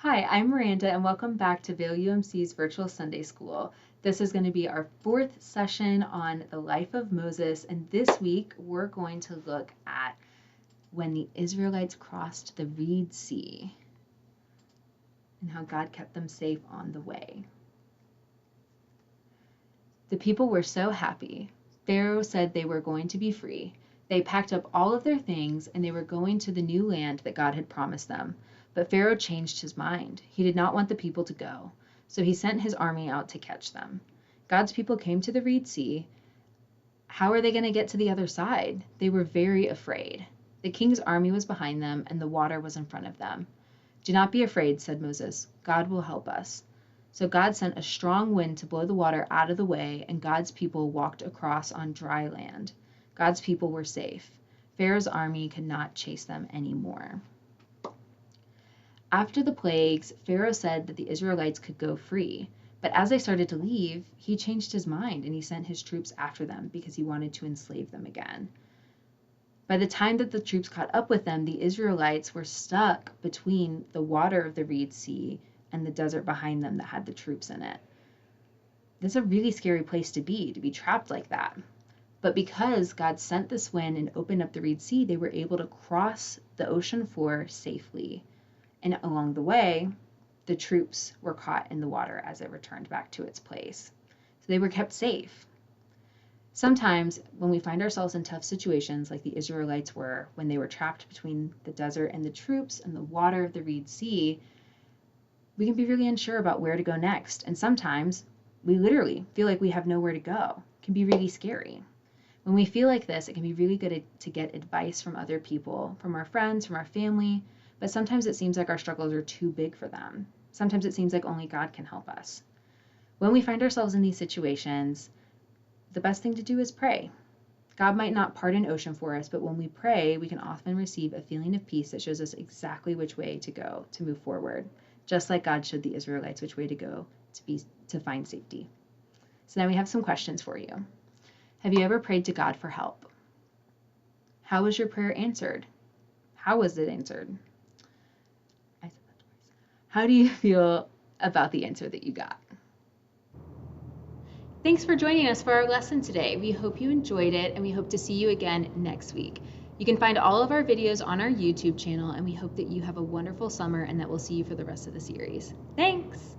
Hi, I'm Miranda, and welcome back to Vale UMC's Virtual Sunday School. This is going to be our fourth session on the life of Moses, and this week we're going to look at when the Israelites crossed the Reed Sea and how God kept them safe on the way. The people were so happy. Pharaoh said they were going to be free. They packed up all of their things and they were going to the new land that God had promised them. But Pharaoh changed his mind. He did not want the people to go, so he sent his army out to catch them. God's people came to the Reed Sea. How are they going to get to the other side? They were very afraid. The king's army was behind them and the water was in front of them. "Do not be afraid," said Moses. "God will help us." So God sent a strong wind to blow the water out of the way, and God's people walked across on dry land. God's people were safe. Pharaoh's army could not chase them anymore. After the plagues, Pharaoh said that the Israelites could go free. But as they started to leave, he changed his mind and he sent his troops after them because he wanted to enslave them again. By the time that the troops caught up with them, the Israelites were stuck between the water of the Reed Sea and the desert behind them that had the troops in it. That's a really scary place to be trapped like that. But because God sent this wind and opened up the Reed Sea, they were able to cross the ocean floor safely. And along the way, the troops were caught in the water as it returned back to its place. So they were kept safe. Sometimes when we find ourselves in tough situations like the Israelites were when they were trapped between the desert and the troops and the water of the Reed Sea, we can be really unsure about where to go next. And sometimes we literally feel like we have nowhere to go. It can be really scary. When we feel like this, it can be really good to get advice from other people, from our friends, from our family, but sometimes it seems like our struggles are too big for them. Sometimes it seems like only God can help us. When we find ourselves in these situations, the best thing to do is pray. God might not part an ocean for us, but when we pray, we can often receive a feeling of peace that shows us exactly which way to go to move forward, just like God showed the Israelites which way to go to find safety. So now we have some questions for you. Have you ever prayed to God for help? How was your prayer answered? How was it answered? I said that twice. How do you feel about the answer that you got? Thanks for joining us for our lesson today. We hope you enjoyed it and we hope to see you again next week. You can find all of our videos on our YouTube channel and we hope that you have a wonderful summer and that we'll see you for the rest of the series. Thanks!